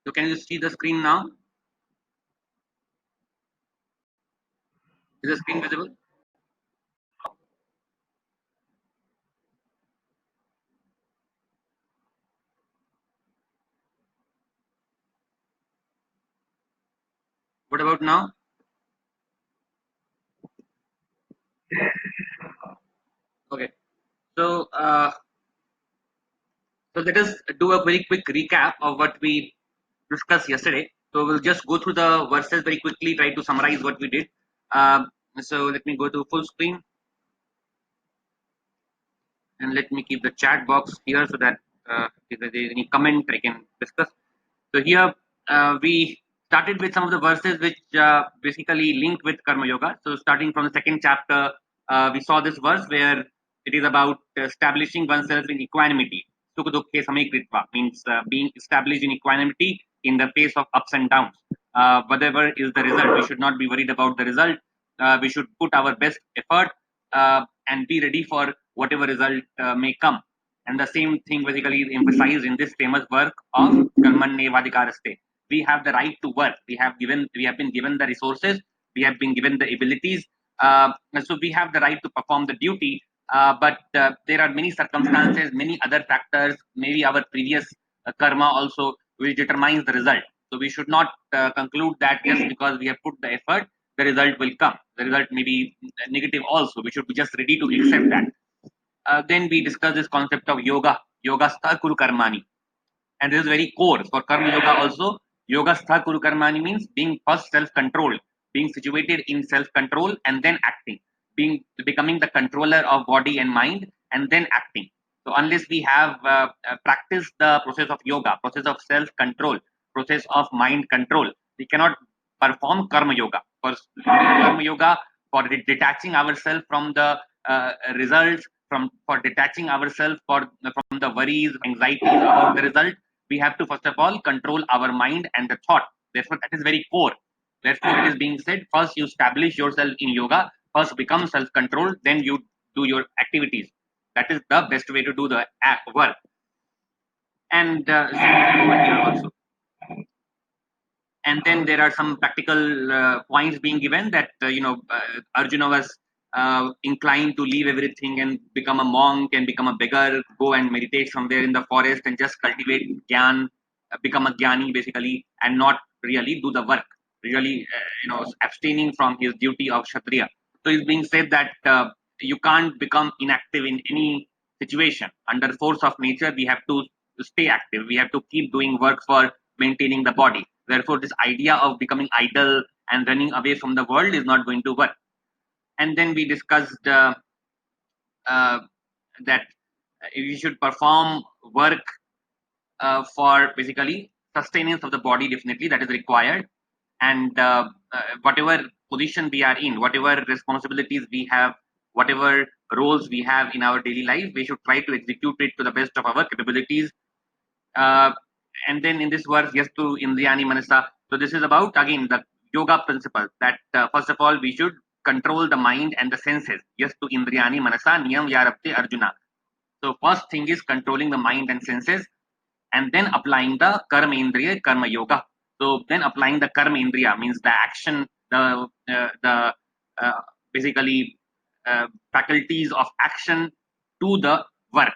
So can you see the screen now? Is the screen visible? What about now? Okay. So so let us do a very quick recap of what we discussed yesterday. So we'll just go through the verses very quickly, try to summarize what we did. So let me go to full screen and let me keep the chat box here so that if there is any comment I can discuss. So here we started with some of the verses which basically linked with Karma Yoga. So starting from the second chapter, we saw this verse where it is about establishing oneself in equanimity. Sukha dukkhe samekritva means being established in equanimity in the face of ups and downs. Whatever is the result, we should not be worried about the result. We should put our best effort and be ready for whatever result may come. And the same thing basically is emphasized in this famous work of Karmanye Vadikaraste. We have the right to work. We have been given the resources. We have been given the abilities. So we have the right to perform the duty. But there are many circumstances, many other factors, maybe our previous karma also, which determines the result. So we should not conclude that just because we have put the effort, the result will come. The result may be negative also. We should be just ready to accept that. Then we discuss this concept of yoga stha kuru karmani, and this is very core for karma yoga also. Yoga stha kuru karmani means being first self-controlled, being situated in self-control and then acting, becoming the controller of body and mind and then acting. So unless we have practiced the process of yoga, process of self-control, process of mind control, we cannot perform karma yoga. For karma yoga, for detaching ourselves from the results, for detaching ourselves from the worries, anxieties about the result, we have to first of all control our mind and the thought. Therefore, that is very core. Therefore, it is being said first you establish yourself in yoga, first become self controlled, then you do your activities. That is the best way to do the work. And same thing over here also. And then there are some practical points being given that Arjuna was inclined to leave everything and become a monk and become a beggar, go and meditate somewhere in the forest and just cultivate gyan, become a jnani basically, and not really do the work, really abstaining from his duty of kshatriya. So it's being said that you can't become inactive in any situation. Under force of nature, we have to stay active. We have to keep doing work for maintaining the body. Therefore, this idea of becoming idle and running away from the world is not going to work. And then we discussed uh, that we should perform work for basically sustenance of the body, definitely that is required. And whatever position we are in, whatever responsibilities we have, whatever roles we have in our daily life, we should try to execute it to the best of our capabilities. uh, and then in this verse, yes to Indriyani Manasa. So this is about again the yoga principle that first of all we should control the mind and the senses. Yes to Indriyani Manasa Niyam Yarapte Arjuna. So first thing is controlling the mind and senses, and then applying the Karma Indriya Karma Yoga. So then applying the Karma Indriya means the action, the uh, basically faculties of action to the work.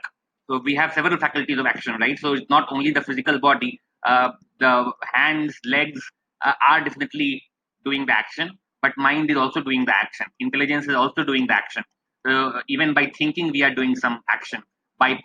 So we have several faculties of action, right? So it's not only the physical body, the hands, legs are definitely doing the action, but mind is also doing the action. Intelligence is also doing the action. So even by thinking, we are doing some action. By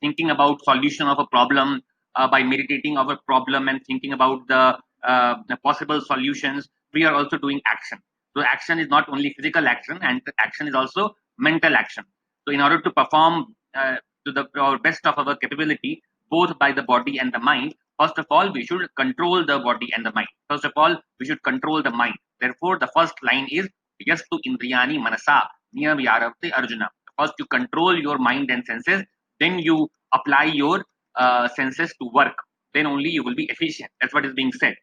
thinking about solution of a problem, by meditating of a problem and thinking about the possible solutions, we are also doing action. So action is not only physical action, and action is also mental action. So in order to perform to the best of our capability, both by the body and the mind, first of all, we should control the body and the mind. First of all, we should control the mind. Therefore, the first line is Yastu Indriyani Manasa Niyam Yaravte Arjuna. First, you control your mind and senses, then you apply your senses to work. Then only you will be efficient. That's what is being said.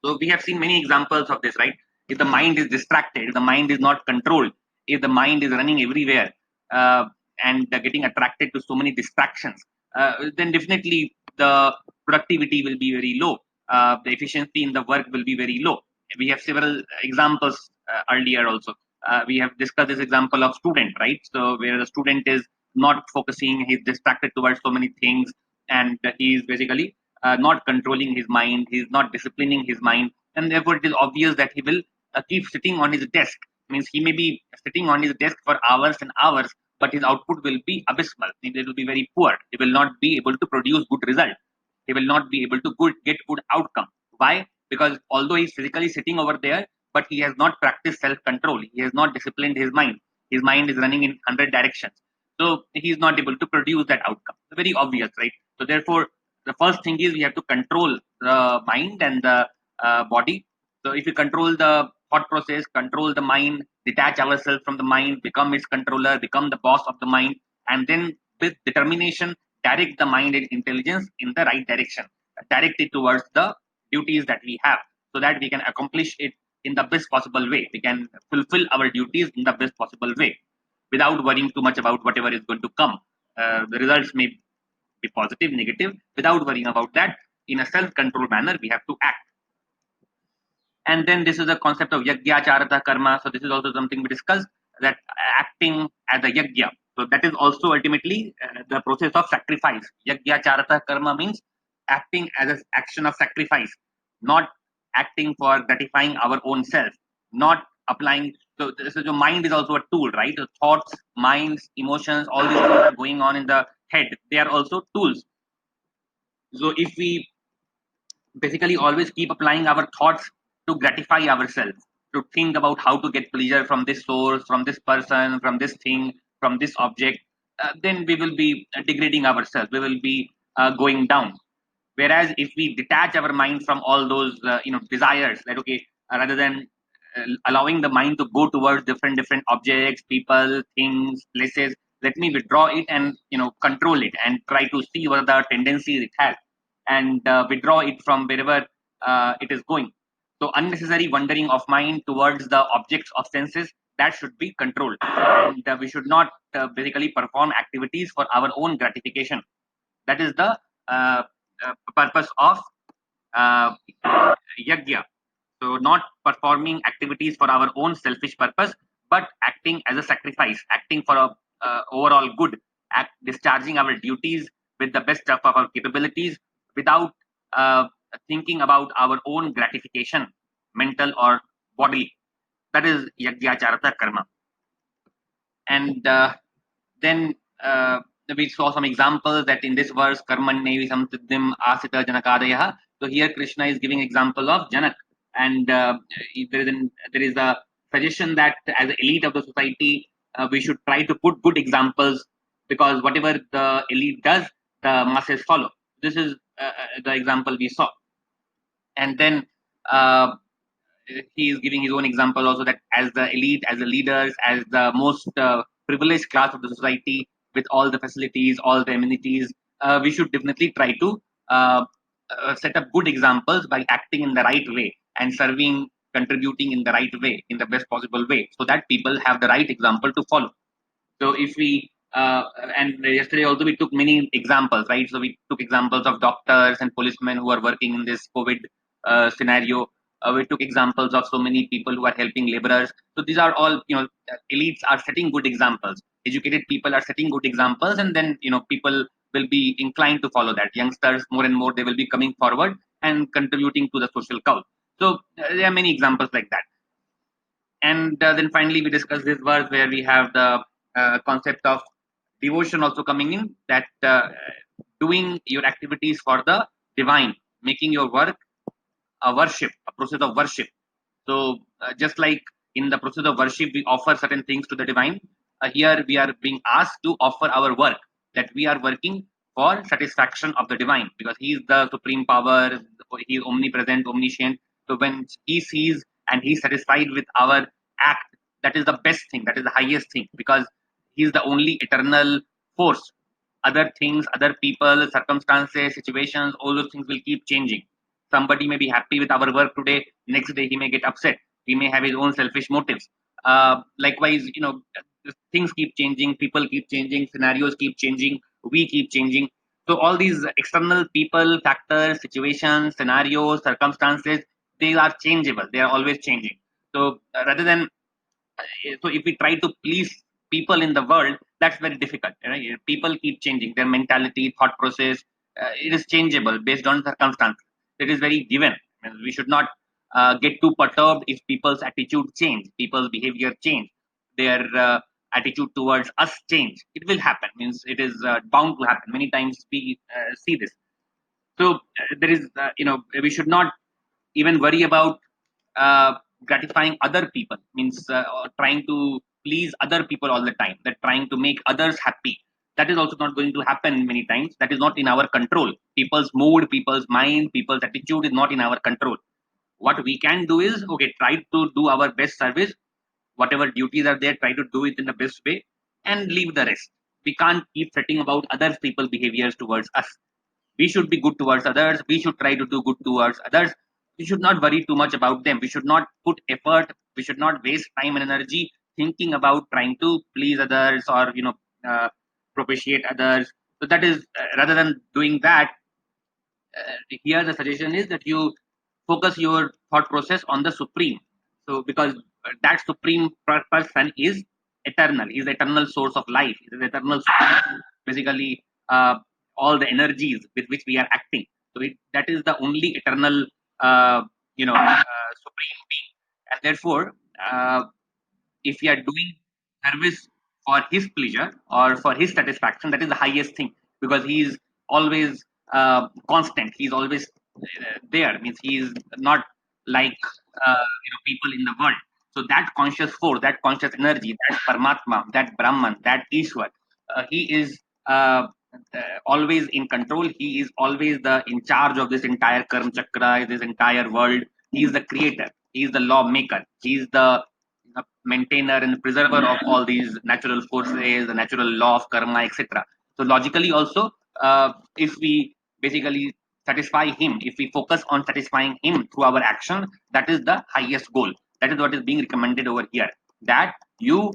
So we have seen many examples of this, right? If the mind is distracted, if the mind is not controlled, if the mind is running everywhere and getting attracted to so many distractions, then definitely the productivity will be very low. The efficiency in the work will be very low. We have several examples earlier also. We have discussed this example of student, right? So where the student is not focusing, he's distracted towards so many things, and he is basically not controlling his mind, he's not disciplining his mind, and therefore it is obvious that he will keep sitting on his desk. Means he may be sitting on his desk for hours and hours, but his output will be abysmal. It will be very poor. He will not be able to produce good result. He will not be able to get good outcome. Why? Because although he's physically sitting over there, but he has not practiced self-control. He has not disciplined his mind. His mind is running in 100 directions. So he is not able to produce that outcome. It's very obvious, right? So therefore, the first thing is we have to control the mind and the body. So if you control the thought process, control the mind, detach ourselves from the mind, become its controller, become the boss of the mind, and then with determination, direct the mind and intelligence in the right direction, direct it towards the duties that we have, so that we can accomplish it in the best possible way. We can fulfill our duties in the best possible way without worrying too much about whatever is going to come. The results may be positive, negative. Without worrying about that, in a self-controlled manner, we have to act. And then this is the concept of yajna charata karma. So this is also something we discussed, that acting as a yajna. So that is also ultimately the process of sacrifice. Yajna charata karma means acting as an action of sacrifice, not acting for gratifying our own self, not applying. So this is, your mind is also a tool, right? The thoughts, minds, emotions, all these things are going on in the head. They are also tools. So if we basically always keep applying our thoughts to gratify ourselves, to think about how to get pleasure from this source, from this person, from this thing, from this object, then we will be degrading ourselves. We will be going down. Whereas if we detach our mind from all those desires, like okay, rather than allowing the mind to go towards different objects, people, things, places, let me withdraw it and control it and try to see what are the tendencies it has, and withdraw it from wherever it is going. So unnecessary wandering of mind towards the objects of senses, that should be controlled, and we should not basically perform activities for our own gratification. That is the purpose of uh, yajna. So not performing activities for our own selfish purpose, but acting as a sacrifice, acting for a overall good, discharging our duties with the best of our capabilities without uh, thinking about our own gratification, mental or bodily. That is yajna charata karma. And then we saw some examples that in this verse, karmannevi samsiddhim asita janakadaya. So here Krishna is giving example of Janak, and there is a suggestion that as an elite of the society, we should try to put good examples, because whatever the elite does, the masses follow. This is the example we saw. And then uh, he is giving his own example also, that as the elite, as the leaders, as the most privileged class of the society, with all the facilities, all the amenities, we should definitely try to uh, set up good examples by acting in the right way and serving, contributing in the right way, in the best possible way, so that people have the right example to follow. So if we and yesterday also we took many examples, right? So we took examples of doctors and policemen who are working in this COVID scenario. We took examples of so many people who are helping laborers. So these are all, elites are setting good examples. Educated people are setting good examples, and then people will be inclined to follow that. Youngsters, more and more, they will be coming forward and contributing to the social cause. So there are many examples like that. And then finally we discuss this verse where we have the concept of devotion also coming in, that doing your activities for the divine, making your work a worship, a process of worship. So just like in the process of worship we offer certain things to the divine, here we are being asked to offer our work, that we are working for satisfaction of the divine, because he is the supreme power, he is omnipresent, omniscient. So when he sees and he is satisfied with our act, that is the best thing, that is the highest thing, because he is the only eternal force. Other things, other people, circumstances, situations, all those things will keep changing. Somebody may be happy with our work today, next day he may get upset, he may have his own selfish motives. Likewise, things keep changing, people keep changing, scenarios keep changing, we keep changing. So all these external people, factors, situations, scenarios, circumstances, they are changeable. They are always changing. So rather than so if we try to please people in the world, that's very difficult. Right? People keep changing their mentality, thought process. It is changeable based on circumstances. It is very given. I mean, we should not get too perturbed if people's attitude change, people's behavior change, their attitude towards us change. It will happen. Means it is bound to happen. Many times we see this. So there is, we should not even worry about gratifying other people. Means or trying to please other people all the time. That trying to make others happy. That is also not going to happen many times. That is not in our control. People's mood, people's mind, people's attitude is not in our control. What we can do is, okay, try to do our best service. Whatever duties are there, try to do it in the best way and leave the rest. We can't keep fretting about other people's behaviors towards us. We should be good towards others. We should try to do good towards others. We should not worry too much about them. We should not put effort. We should not waste time and energy thinking about trying to please others or propitiate others. So that is rather than doing that, here the suggestion is that you focus your thought process on the supreme. So because that supreme person is eternal, is the eternal source of life, is the eternal source, basically all the energies with which we are acting. So that is the only eternal supreme being, and therefore if we are doing service for his pleasure or for his satisfaction, that is the highest thing, because he is always constant. He is always there. Means he is not like people in the world. So that conscious force, that conscious energy, that Paramatma, that Brahman, that Ishwar, he is always in control. He is always the in charge of this entire Karma Chakra, this entire world. He is the creator. He is the lawmaker. He is the maintainer and preserver of all these natural forces, the natural law of karma, etc. So logically also, if we basically satisfy him, if we focus on satisfying him through our action, that is the highest goal. That is what is being recommended over here. That you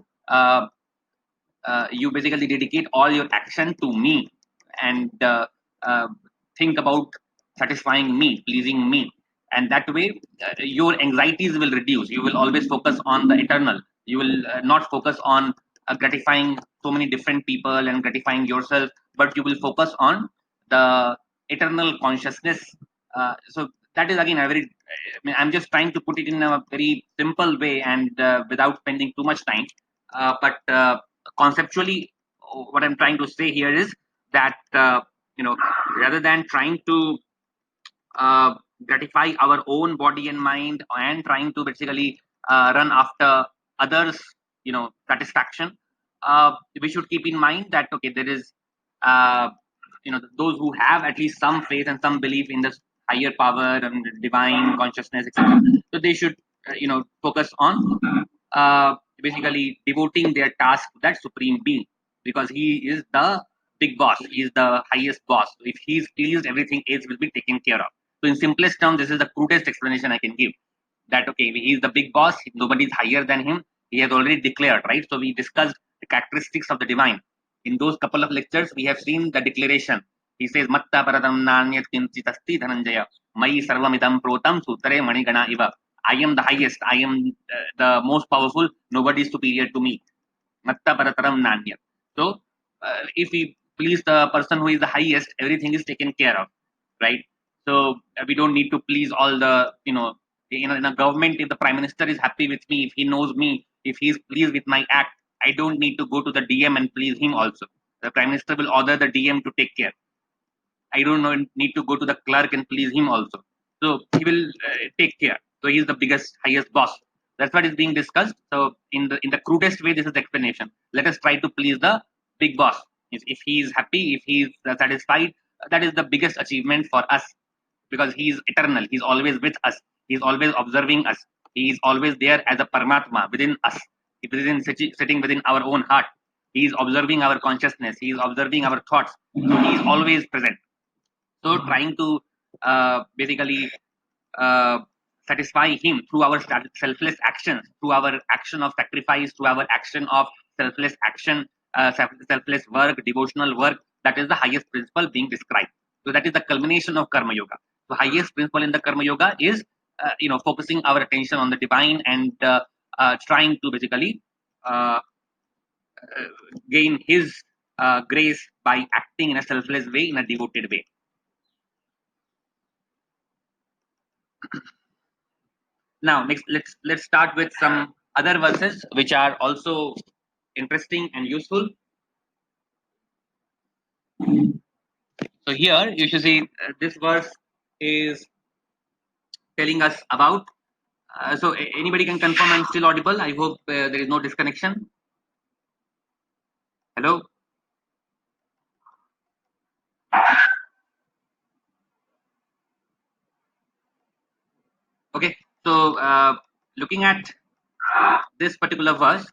basically dedicate all your action to me and uh, think about satisfying me, pleasing me, and that way your anxieties will reduce. You will always focus on the eternal. You will not focus on gratifying so many different people and gratifying yourself, but you will focus on the eternal consciousness. So that is again a very, I mean, I'm just trying to put it in a very simple way and without spending too much time, but conceptually what I'm trying to say here is that rather than trying to uh, gratify our own body and mind and trying to basically run after others satisfaction, we should keep in mind that okay, there is uh, those who have at least some faith and some belief in this higher power and divine consciousness, etc. So they should focus on basically devoting their task to that supreme being, because he is the big boss. He is the highest boss. So if he is pleased, everything else will be taken care of. So in simplest terms, this is the crudest explanation I can give. That okay, he is the big boss. Nobody is higher than him. He has already declared, right? So we discussed the characteristics of the divine. In those couple of lectures, we have seen the declaration. He says, "Matta paradam nanyat kinchit asti dhananjaya. Mai sarvamidam protam sutre manigana iva." I am the highest. I am the most powerful. Nobody is superior to me. Matta parataram nanya. So, if we please the person who is the highest, everything is taken care of, right? So we don't need to please all the in a government. If the prime minister is happy with me, if he knows me, if he is pleased with my act, I don't need to go to the DM and please him also. The prime minister will order the DM to take care. I don't know, need to go to the clerk and please him also. So he will take care. So he is the biggest, highest boss. That's what is being discussed. So in the crudest way, this is the explanation. Let us try to please the big boss. If he is happy, if he is satisfied, that is the biggest achievement for us, because he is eternal. He's always with us. He's always observing us. He is always there as a Paramatma within us. He is sitting within our own heart. He is observing our consciousness. He is observing our thoughts. So he is always present. So trying to basically uh, satisfy him through our selfless actions, through our action of sacrifice, through our action of selfless action, selfless work, devotional work, that is the highest principle being described. So that is the culmination of Karma Yoga. The highest principle in the Karma Yoga is focusing our attention on the divine and trying to basically uh, gain His grace by acting in a selfless way, in a devoted way. Now, next, let's start with some other verses which are also interesting and useful. So here you should see this verse is telling us about. So anybody can confirm I'm still audible. I hope there is no disconnection. Hello. Okay. So looking at this particular verse,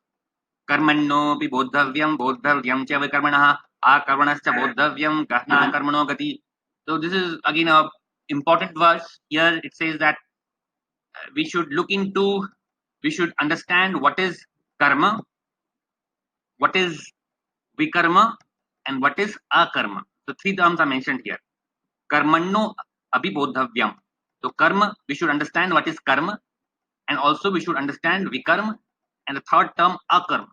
कर्मण्योऽपि बोद्धव्यं बोद्धव्यं च विकर्मणः आकर्मणश्च बोद्धव्यं गहना कर्मणो गति. So this is again a important verse. Here it says that we should look into, we should understand what is karma, what is vikarma, and what is akarma. So three terms are mentioned here. Karmanno abhibodhavyam. So karma, we should understand what is karma, and also we should understand vikarma, and the third term akarma.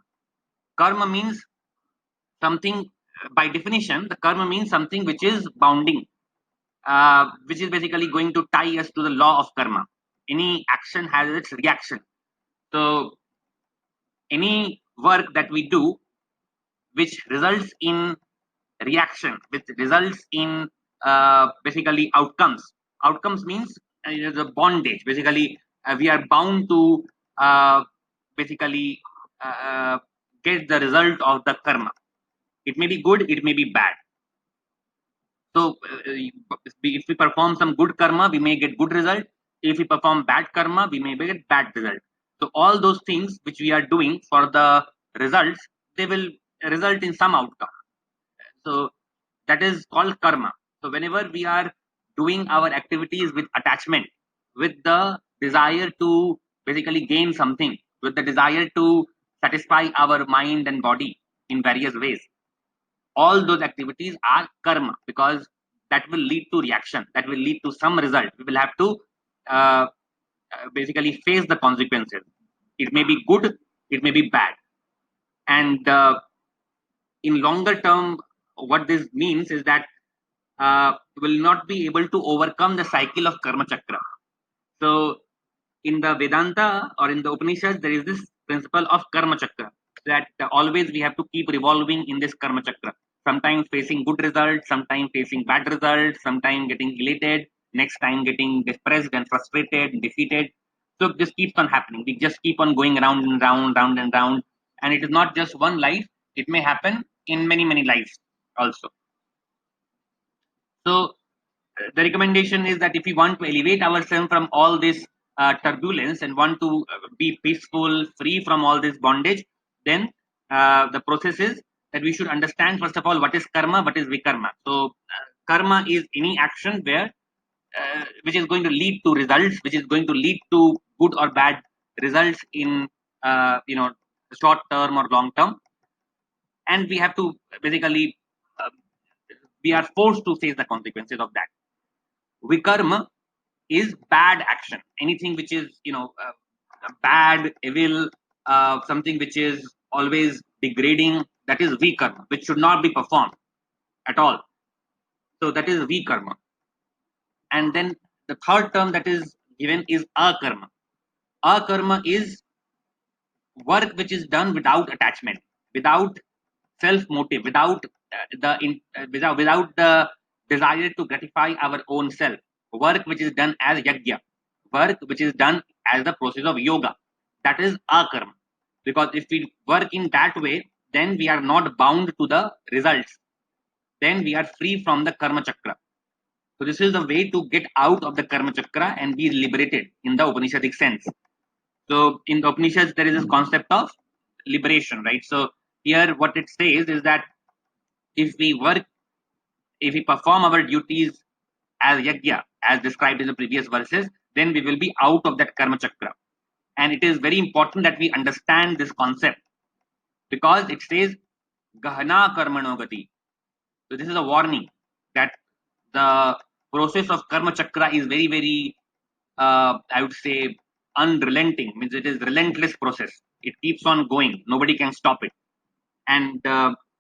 Karma means something, by definition, the karma means something which is bounding, which is basically going to tie us to the law of karma. Any action has its reaction. So any work that we do which results in reaction, which results in basically outcomes. Outcomes means the bondage. Basically, we are bound to basically uh, get the result of the karma. It may be good, it may be bad. So, if we perform some good karma, we may get good result. If we perform bad karma, we may get bad result. So, all those things which we are doing for the results, they will result in some outcome. So, that is called karma. So, whenever we are doing our activities with attachment, with the desire to basically gain something, with the desire to satisfy our mind and body in various ways, all those activities are karma, because that will lead to reaction, that will lead to some result. We will have to uh, basically face the consequences. It may be good, it may be bad. And in longer term, what this means is that will not be able to overcome the cycle of karma chakra. So in the Vedanta or in the Upanishads, there is this principle of karma chakra, that always we have to keep revolving in this karma chakra. Sometimes facing good results, sometimes facing bad results, sometimes getting elated, next time getting depressed and frustrated, defeated. So this keeps on happening. We just keep on going round and round, round and round. And it is not just one life, it may happen in many, many lives also. So the recommendation is that if we want to elevate ourselves from all this turbulence and want to be peaceful, free from all this bondage, then the process is that we should understand first of all what is karma, what is vikarma. So karma is any action where which is going to lead to results, which is going to lead to good or bad results in short term or long term, and we have to basically uh, we are forced to face the consequences of that. Vikarma is bad action, anything which is bad, evil, something which is always degrading, that is vikarma, which should not be performed at all. So that is vikarma. And then the third term that is given is akarma. Akarma is work which is done without attachment, without self motive, without without the desire to gratify our own self. Work which is done as yajna, work which is done as the process of yoga. That is akarma. Because if we work in that way, then we are not bound to the results. Then we are free from the karma chakra. So this is the way to get out of the karma chakra and be liberated in the Upanishadic sense. So in the Upanishads, there is this concept of liberation, right? So here, what it says is that if we work, if we perform our duties as yajna, as described in the previous verses, then we will be out of that karma chakra. And it is very important that we understand this concept, because it says gahana karmano gati. So this is a warning that the process of karma chakra is very, very, I would say, unrelenting. Means it is relentless process. It keeps on going. Nobody can stop it. And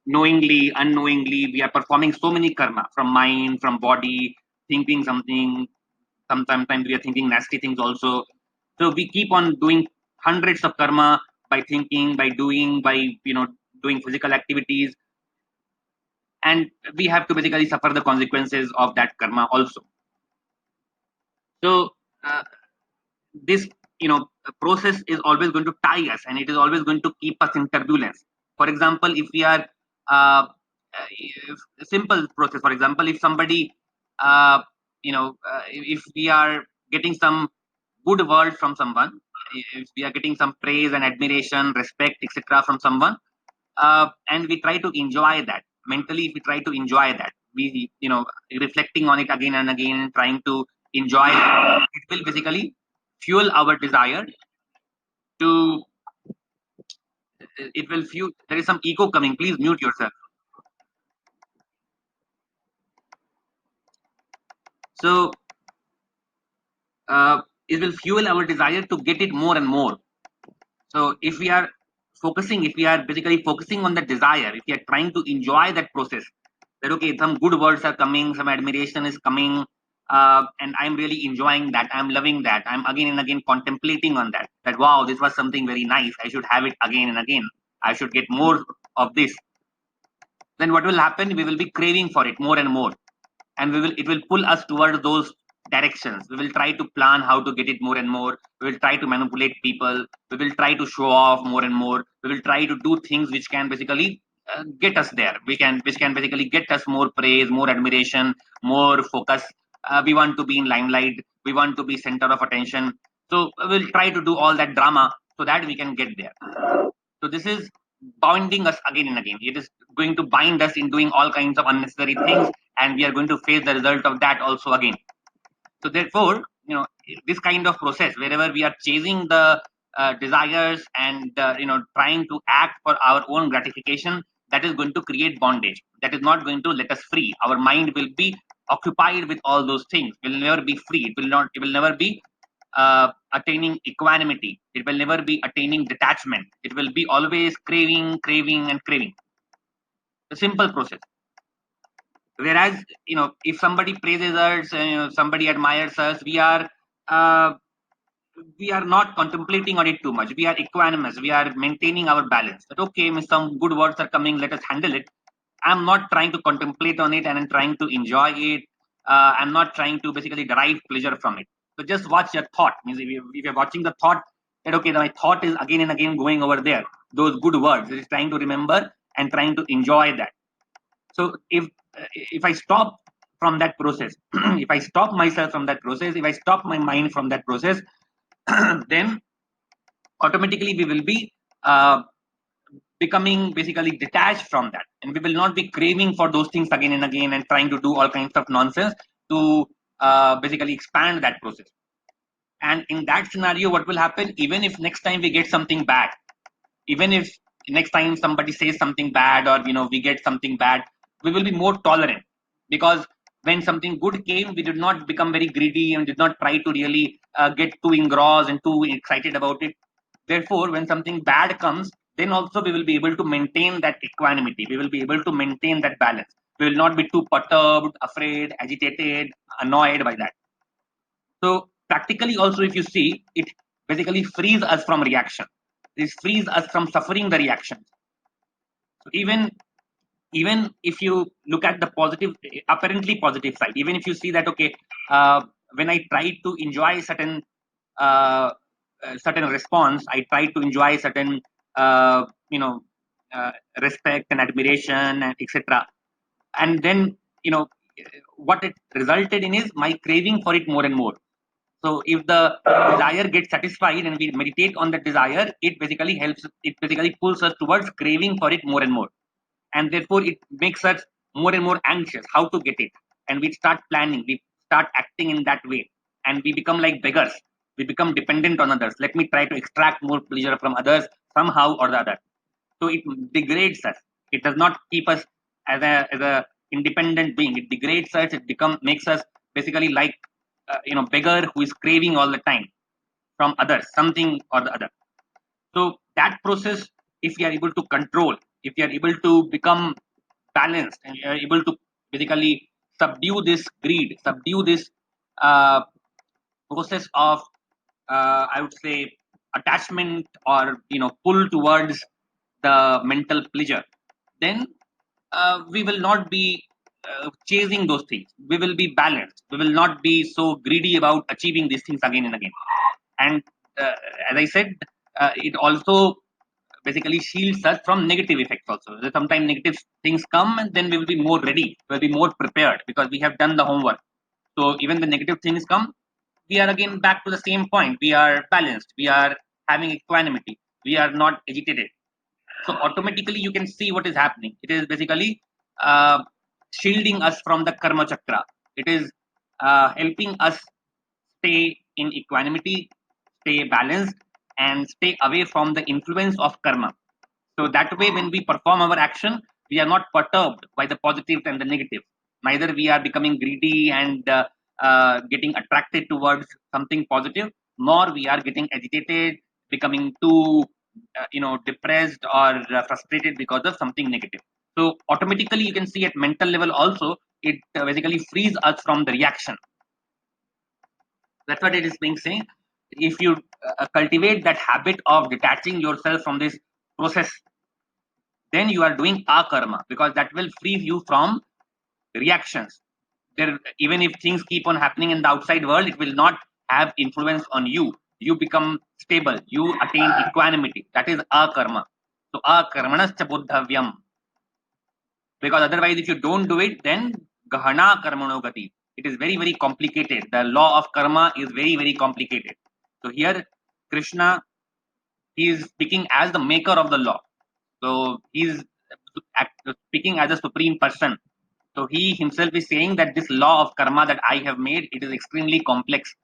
knowingly, unknowingly, we are performing so many karma from mind, from body, thinking something. Sometimes we are thinking nasty things also. So we keep on doing hundreds of karma by thinking, by doing, by doing physical activities, and we have to basically suffer the consequences of that karma also. So uh, this process is always going to tie us, and it is always going to keep us in turbulence. For example, if we are if, simple process, for example, if somebody if we are getting some good words from someone, if we are getting some praise and admiration, respect, etc., from someone, and we try to enjoy that mentally, if we try to enjoy that, we reflecting on it again and again, trying to enjoy it, it will basically fuel our desire to it will fuel. There is some echo coming, please mute yourself. So it will fuel our desire to get it more and more. So if we are if we are basically focusing on the desire, if we are trying to enjoy that process, that okay, some good words are coming, some admiration is coming, and I'm really enjoying that, I'm loving that, I'm again and again contemplating on that, that wow, this was something very nice, I should have it again and again, I should get more of this. Then what will happen? We will be craving for it more and more, and it will pull us towards those directions. We will try to plan how to get it more and more. We will try to manipulate people. We will try to show off more and more. We will try to do things which can basically get us there. Which can basically get us more praise, more admiration, more focus. We want to be in limelight. We want to be center of attention. So we'll try to do all that drama so that we can get there. So this is bounding us again and again. It is going to bind us in doing all kinds of unnecessary things, and we are going to face the result of that also again. So therefore, this kind of process, wherever we are chasing the desires and trying to act for our own gratification, that is going to create bondage. That is not going to let us free. Our mind will be occupied with all those things. Will never be free. It will not. It will never be attaining equanimity. It will never be attaining detachment. It will be always craving, craving, and craving. The simple process. Whereas, if somebody praises us, somebody admires us, uh, we are not contemplating on it too much. We are equanimous. We are maintaining our balance. That okay, some good words are coming. Let us handle it. I'm not trying to contemplate on it and I'm trying to enjoy it. I'm not trying to basically derive pleasure from it. So just watch your thought. Means if you're watching the thought, that okay, my thought is again and again going over there. Those good words. It is trying to remember and trying to enjoy that. So if I stop from that process, if I stop myself from that process, if I stop my mind from that process, then automatically we will be becoming basically detached from that, and we will not be craving for those things again and again and trying to do all kinds of nonsense to basically expand that process. And in that scenario, what will happen? Even if next time we get something bad, even if next time somebody says something bad, or we get something bad, we will be more tolerant, because when something good came, we did not become very greedy and did not try to really get too engrossed and too excited about it. Therefore, when something bad comes, then also we will be able to maintain that equanimity, we will be able to maintain that balance. We will not be too perturbed, afraid, agitated, annoyed by that. So practically also, if you see, it basically frees us from reaction. It frees us from suffering the reactions. So even if you look at the positive, apparently positive side, even if you see that okay, when I try to enjoy uh, certain response, I try to enjoy certain uh, you know uh, respect and admiration and etc. And then what it resulted in is my craving for it more and more. So if the desire gets satisfied and we meditate on the desire, it basically helps, it basically pulls us towards craving for it more and more. And therefore it makes us more and more anxious how to get it. And we start planning, we start acting in that way. And we become like beggars. We become dependent on others. Let me try to extract more pleasure from others somehow or the other. So it degrades us. It does not keep us as a independent being. It degrades us. It makes us basically like beggar who is craving all the time from others, something or the other. So that process, if you are able to control, if you are able to become balanced, and you are able to basically subdue this greed, subdue this uh, process of I would say attachment, or pull towards the mental pleasure, then we will not be chasing those things. We will be balanced. We will not be so greedy about achieving these things again and again. And uh, as I said, it also basically shields us from negative effects also. Sometimes negative things come, and then we will be more ready, we'll be more prepared because we have done the homework. So even the negative things come, we are again back to the same point. We are balanced. We are having equanimity. We are not agitated. So automatically you can see what is happening. It is basically shielding us from the karma chakra. It is helping us stay in equanimity, stay balanced, and stay away from the influence of karma. So that way, when we perform our action, we are not perturbed by the positives and the negatives. Neither we are becoming greedy and getting attracted towards something positive, nor we are getting agitated, becoming too, depressed or frustrated because of something negative. So automatically, you can see at mental level also, it basically frees us from the reaction. That's what it is being saying. If you cultivate that habit of detaching yourself from this process, then you are doing a karma, because that will free you from reactions. There, even if things keep on happening in the outside world, it will not have influence on you. You become stable. You attain equanimity. That is a karma. So a karmanascha buddhavyam. Because otherwise, if you don't do it, then gahana karmano gati. It is very, very complicated. The law of karma is very, very complicated. So here, Krishna, he is speaking as the maker of the law. So he's speaking as a supreme person. So he himself is saying that this law of karma that I have made, it is extremely complex.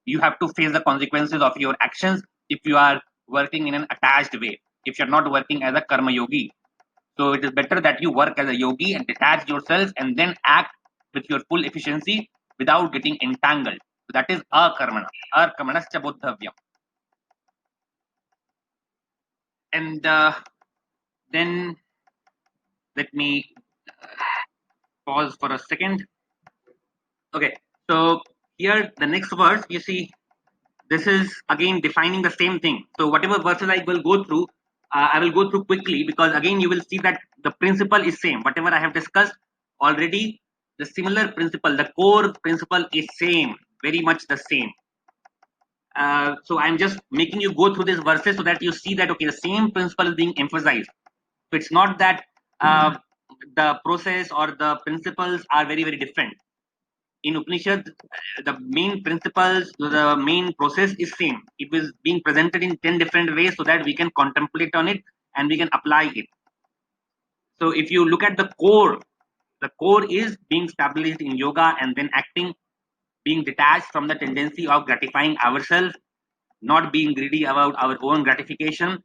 You have to face the consequences of your actions if you are working in an attached way. If you're not working as a karma yogi, so it is better that you work as a yogi and detach yourself and then act with your full efficiency without getting entangled. So that is akarmana. Akarmanascha buddhavyam. And then let me pause for a second. Okay, so here the next verse, you see, this is again defining the same thing. So whatever verses I will go through, I will go through quickly, because again you will see that the principle is same. Whatever I have discussed already, the similar principle, the core principle is same, very much the same. So I'm just making you go through these verses so that you see that okay, the same principle is being emphasized. So it's not that the process or the principles are very, very different. In Upanishad, the main principles, the main process is same. It is being presented in 10 different ways so that we can contemplate on it and we can apply it. So if you look at the core is being established in yoga and then acting, being detached from the tendency of gratifying ourselves, not being greedy about our own gratification,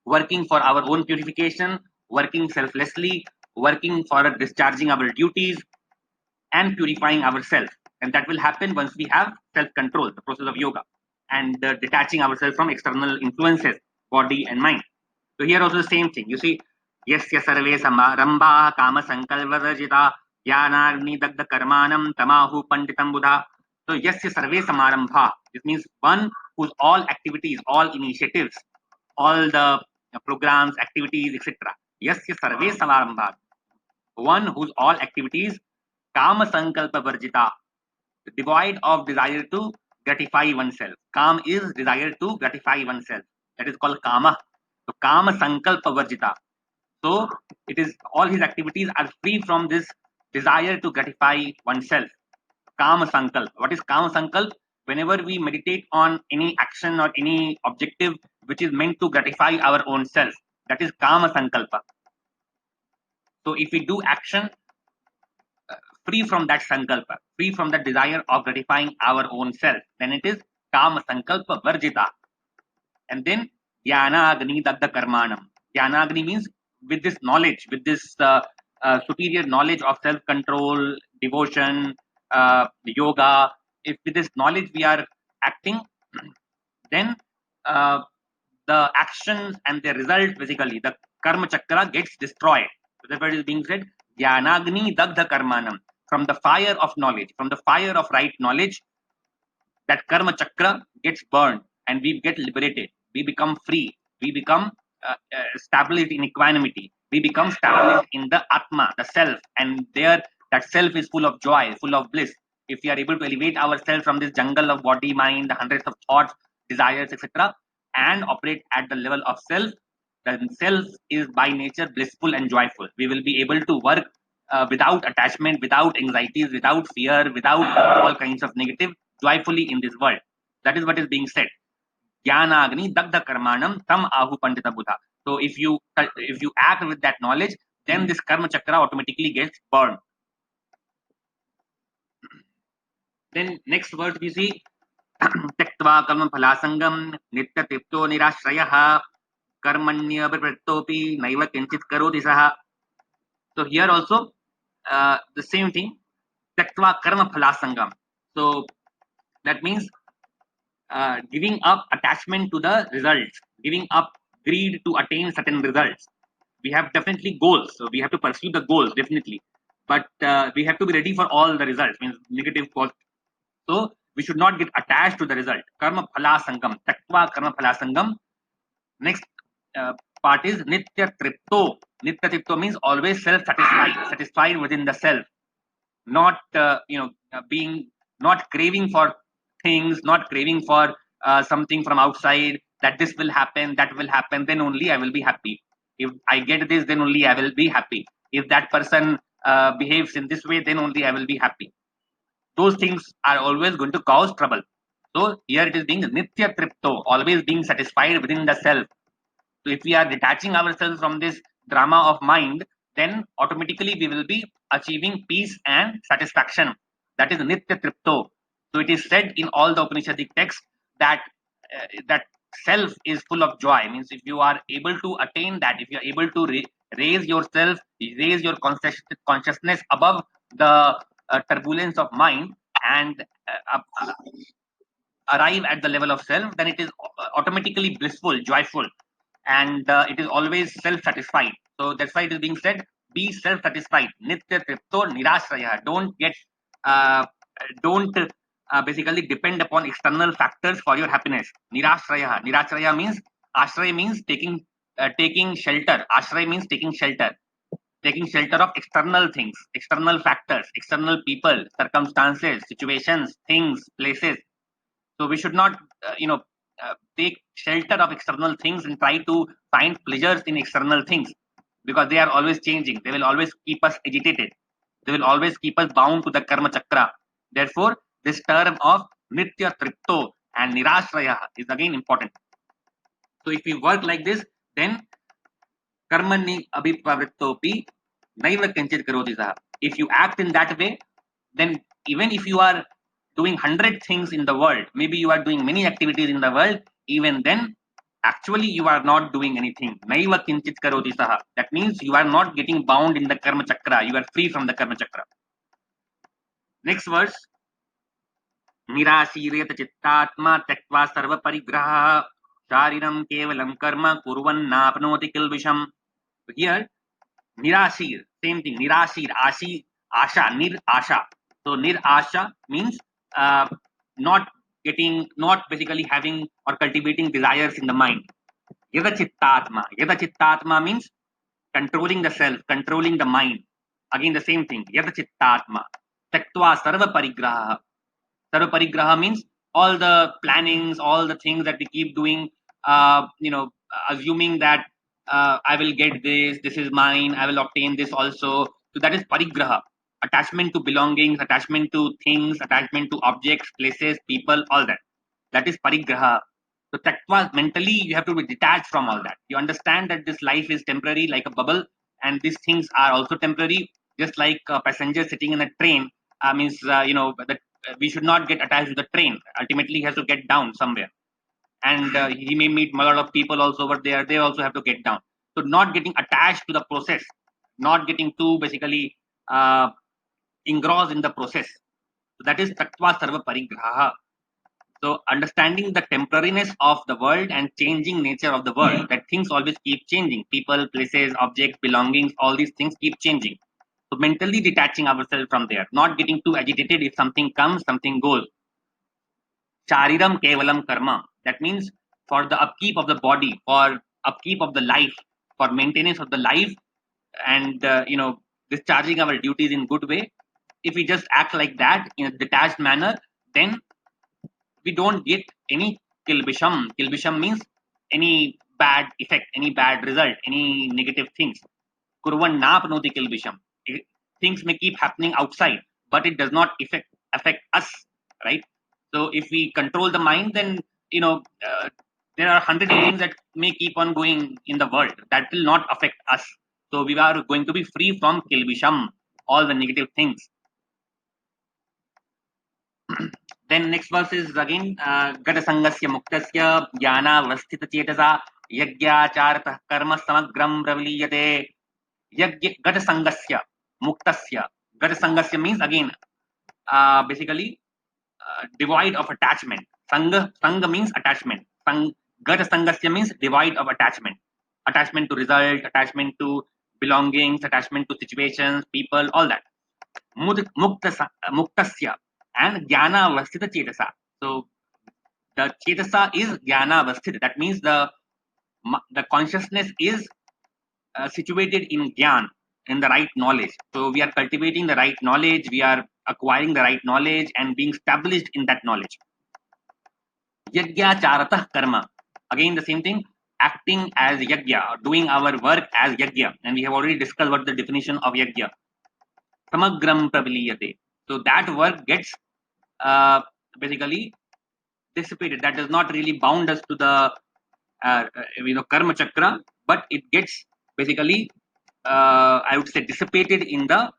working for our own purification, working selflessly, working for discharging our duties, and purifying ourselves. And that will happen once we have self control, the process of yoga, and detaching ourselves from external influences, body and mind. So, here also the same thing. You see, yasya sarve samarambha kama sankalvarajita yanagni dagda karmanam tamahu panditam buddha. So, yasya sarve samarambha. This means one whose all activities, all initiatives, all the programs, activities, etc. Yasya sarve samarambha. One whose all activities kama sankalpa varjita, devoid of desire to gratify oneself. Kam is desire to gratify oneself. That is called kama. So kama sankalpa varjita. So it is all his activities are free from this desire to gratify oneself. Kama sankalp. What is kama sankalp? Whenever we meditate on any action or any objective which is meant to gratify our own self, that is kama sankalpa. So if we do action free from that sankalpa, free from the desire of gratifying our own self, then it is kama sankalpa varjita. And then dhyana agni dagda karmanam. Dhyana agni means with this knowledge, with this superior knowledge of self-control, devotion, yoga. If with this knowledge we are acting, then uh, the actions and the result, basically the karma chakra gets destroyed. So therefore, it is being said, Jnanagni Dagdha Karmanam. From the fire of knowledge, from the fire of right knowledge, that karma chakra gets burned and we get liberated. We become free. We become established in equanimity. We become established in the Atma, the self, and there that self is full of joy, full of bliss. If we are able to elevate ourselves from this jungle of body, mind, the hundreds of thoughts, desires, etc., and operate at the level of self, then self is by nature blissful and joyful. We will be able to work without attachment, without anxieties, without fear, without all kinds of negative, joyfully in this world. That is what is being said. Jnanagni Dagda Karmanam Tam Ahu Pandita Buddha. So if you act with that knowledge, then this karma chakra automatically gets burned. Then next verse we see त्यक्त्वा कर्म फलासंगम नित्य तृप्तो निराश्रयः कर्मण्यप्रवृत्तोऽपि नैव किंचित करोति सः. So here also the same thing. Tyaktva karma phalasangam. So that means giving up attachment to the results, giving up greed to attain certain results. We have definitely goals, so we have to pursue the goals definitely, but we have to be ready for all the results. Means negative cost. So we should not get attached to the result. Karma phalasangam. Tyaktva karma phalasangam. Next part is nitya tripto. Nitya tripto means always self-satisfied, satisfied within the self, not being, not craving for things, not craving for something from outside, that this will happen, that will happen, then only I will be happy. If I get this, then only I will be happy. If that person behaves in this way, then only I will be happy. Those things are always going to cause trouble. So here it is being nitya tripto, always being satisfied within the self. So if we are detaching ourselves from this drama of mind, then automatically we will be achieving peace and satisfaction. That is nitya tripto. So it is said in all the Upanishadic texts that that self is full of joy. Means if you are able to attain that, if you are able to raise yourself, raise your consciousness above the turbulence of mind and arrive at the level of self, then it is automatically blissful, joyful, and it is always self-satisfied. So that's why it is being said, be self-satisfied. Nitya tripto nirashraya. Uh, don't basically depend upon external factors for your happiness. Nirashraya. Nirashraya means, ashraya means taking shelter. Ashraya means taking shelter. Taking shelter of external things, external factors, external people, circumstances, situations, things, places. So we should not take shelter of external things and try to find pleasures in external things, because they are always changing, they will always keep us agitated, they will always keep us bound to the karma chakra. Therefore this term of nitya tripto and nirashraya is again important. So if we work like this, then karmani abhipravrittopi naiva kinchit karoti saha. If you act in that way, then even if you are doing 100 things in the world, maybe you are doing many activities in the world, even then actually you are not doing anything. Naiva kinchit karoti saha. That means you are not getting bound in the karma chakra, you are free from the karma chakra. Next verse, निराशीर्यत चित्तात्मा त्यक्त्वा सर्व परिग्रहः शारीरं केवलं कर्म कुर्वन्नाप्नोति किल्बिषम्. Here nirashir, same thing. Nirashir, asha, nir asha. So nir asha means not basically having or cultivating desires in the mind. Yada chittatma. Yada chittatma means controlling the self, controlling the mind. Again the same thing. Yada chittatma. Taktva sarva parigraha. Sarva parigraha means all the plannings, all the things that we keep doing, assuming that I will get this, this is mine, I will obtain this also. So that is parigraha. Attachment to belongings, attachment to things, attachment to objects, places, people, all that. That is parigraha. So taktva, mentally you have to be detached from all that. You understand that this life is temporary, like a bubble, and these things are also temporary. Just like a passenger sitting in a train, means that we should not get attached to the train. Ultimately, he has to get down somewhere, and he may meet a lot of people also over there. They also have to get down. So not getting attached to the process. not getting too basically engrossed in the process. So that is tattva sarva parigraha. So understanding the temporariness of the world and changing nature of the world, that things always keep changing. People, places, objects, belongings, all these things keep changing. So mentally detaching ourselves from there, not getting too agitated if something comes, something goes. Chariram kevalam karma. That means for the upkeep of the body, for upkeep of the life, for maintenance of the life, and discharging our duties in good way. If we just act like that in a detached manner, then we don't get any kilbisham. Kilbisham means any bad effect, any bad result, any negative things. Kurvan napnoti kilbisham. Things may keep happening outside, but it does not affect us, right? So if we control the mind, then you know there are 100 things that may keep on going in the world that will not affect us. So we are going to be free from kilbisham, all the negative things. Then next verse is again Gata Sangasya Muktasya Jnana Vasthita Chetasa Yagyacharata Karma Samagram Praviliyate. Gata Sangasya Muktasya. Gata Sangasya means again basically devoid of attachment. Sanga means attachment. Gata Sangasya means devoid of attachment. Attachment to result, attachment to belongings, attachment to situations, people, all that. Muktasya and Jnana Vasthita Chetasa. So the Chetasa is Jnana Vasthita. That means the consciousness is situated in Gyan, in the right knowledge. So we are cultivating the right knowledge, we are acquiring the right knowledge and being established in that knowledge. Yagya charatah karma. Again, the same thing, acting as yagya, doing our work as yagya. And we have already discussed what the definition of yagya. Samagram praviliyate. So that work gets uh, basically dissipated. That does not really bound us to the karma chakra, but it gets basically I would say dissipated in the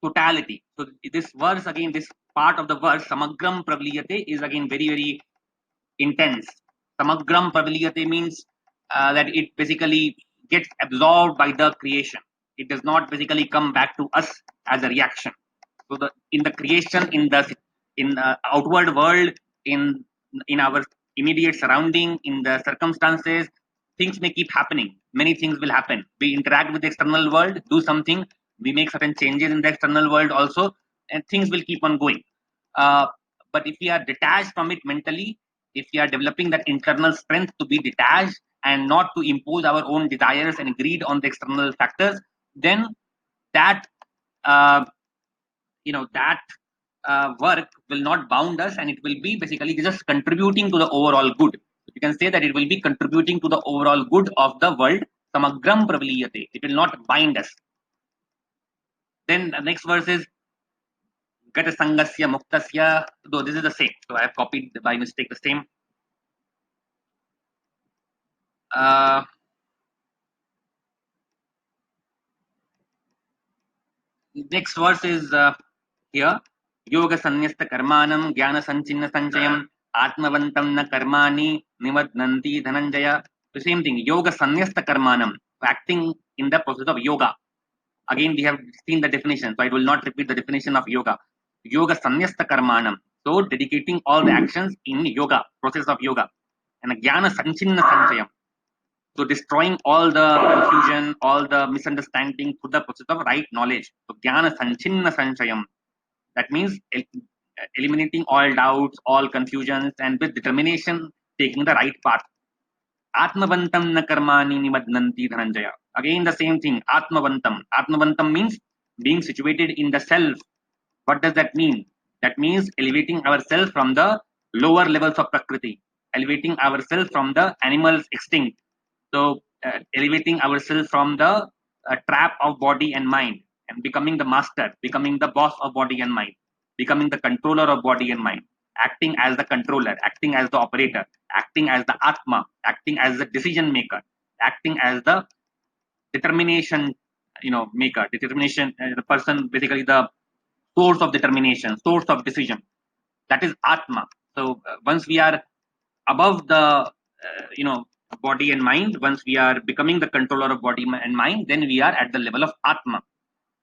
totality. So this verse again, this part of the verse samagram praviliyate is again very very intense. Samagram praviliyate means that it basically gets absorbed by the creation. It does not basically come back to us as a reaction. So the in the creation, in the outward world, in in our immediate surrounding, in the circumstances, things may keep happening. Many things will happen. We interact with the external world, do something, we make certain changes in the external world also, and things will keep on going. Uh, but if we are detached from it mentally, if we are developing that internal strength to be detached and not to impose our own desires and greed on the external factors, then that uh, that work will not bound us, and it will be basically just contributing to the overall good. You can say that it will be contributing to the overall good of the world. Samagram praviliyate. It will not bind us. Then the next verse is Gata Sangasya Muktasya. Though this is the same, so I have copied by mistake the same. Uh, Next verse is here. Yoga Sanyasta Karmanam Jnana Sanchinna Sanchayam Atmavantam na Karmani Nimadnanti Dhananjaya. The same thing. Yoga Sanyasta Karmanam. Acting in the process of yoga. Again, we have seen the definition, so I will not repeat the definition of yoga. Yoga Sanyasta Karmanam. So dedicating all the actions in yoga, process of yoga. And Jnana Sanchinna Sanchayam. So destroying all the confusion, all the misunderstanding through the process of right knowledge. So Jnana Sanchinna Sanchayam. That means eliminating all doubts, all confusions, and with determination taking the right path. Atmavantam na karmani nimadnanti dhananjaya. Again, the same thing. Atmavantam. Atmavantam means being situated in the self. What does that mean? That means elevating ourselves from the lower levels of Prakriti, elevating ourselves from the animals extinct. So, elevating ourselves from the trap of body and mind and becoming the master, becoming the boss of body and mind, becoming the controller of body and mind, acting as the controller, acting as the operator, acting as the Atma, acting as the decision maker, acting as the determination maker, determination, the person, basically the source of determination, source of decision. That is Atma. So once we are above the body and mind, once we are becoming the controller of body and mind, then we are at the level of Atma.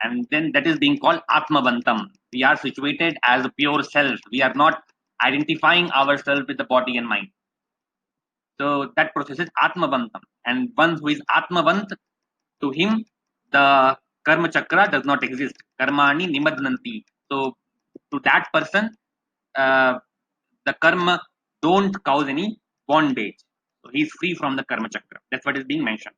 And then that is being called Atmavantam. We are situated as a pure self. We are not identifying ourselves with the body and mind. So that process is Atmavantam. And one who is Atmavant, to him, the Karma Chakra does not exist. Karmani Nimadnanti. So to that person, uh, the karma don't cause any bondage. So he is free from the Karma Chakra. That's what is being mentioned.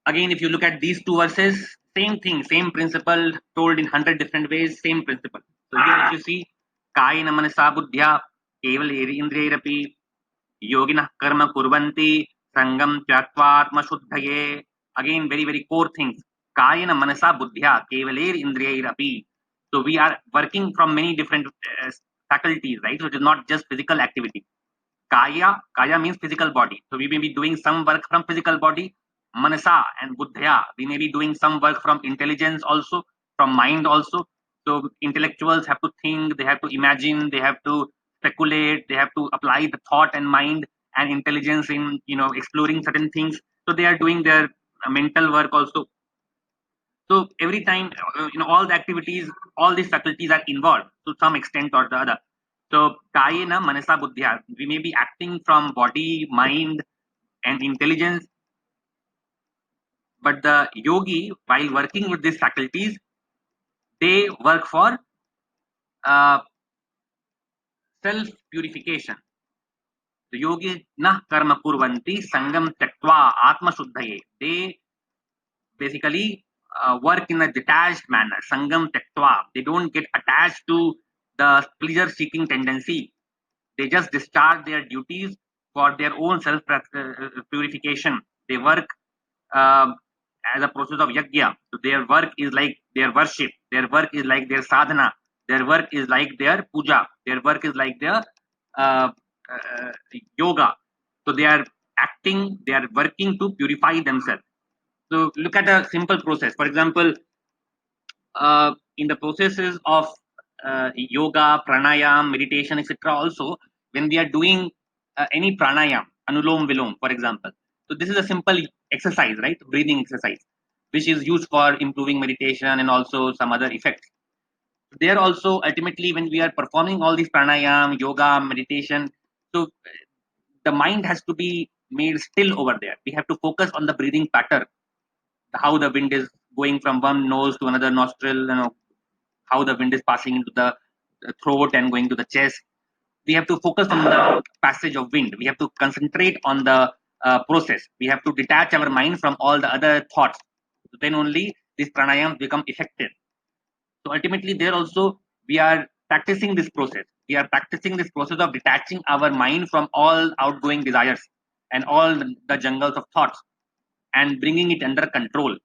Again, if you look at these two verses, same thing, same principle told in 100 different ways, same principle. So here if you see, Kayena Manasa Buddhya, Keval Indriyairapi, Yogina Karma Kurvanti, Sangam Tyaktvatma Shuddhaye. Again, very, very core things. Kayena Manasa Buddhya, Kevaler Indriyairapi. So we are working from many different faculties, right? So it is not just physical activity. Kaya means physical body. So we may be doing some work from physical body. Manasa and Buddhya, we may be doing some work from intelligence also, from mind also. So intellectuals have to think, they have to imagine, they have to speculate, they have to apply the thought and mind and intelligence in exploring certain things. So they are doing their mental work also. So every time, all the activities, all these faculties are involved to some extent or the other. So kayena manasa buddhya, we may be acting from body, mind, and intelligence, but the yogi, while working with these faculties, they work for uh, self purification. The yogi na karma kurvanti sangam tyaktva atma shuddhaye. They basically work in a detached manner. Sangam tektva. They don't get attached to the pleasure seeking tendency. They just discharge their duties for their own self purification. They work uh, as a process of yajna. So their work is like their worship. Their work is like their sadhana. Their work is like their puja. Their work is like their uh, uh, yoga. So they are acting, they are working to purify themselves. So look at a simple process. For example, in the processes of yoga, pranayam, meditation, etc. Also, when we are doing any pranayam, anulom vilom, for example. So this is a simple exercise, right? Breathing exercise, which is used for improving meditation and also some other effects. There also, ultimately, when we are performing all these pranayam, yoga, meditation, so the mind has to be made still over there. We have to focus on the breathing pattern, how the wind is going from one nose to another nostril, how the wind is passing into the throat and going to the chest. We have to focus on the passage of wind. We have to concentrate on the process. We have to detach our mind from all the other thoughts. Then only these pranayams become effective. So ultimately, there also we are practicing this process. We are practicing this process of detaching our mind from all outgoing desires and all the jungles of thoughts and bringing it under control.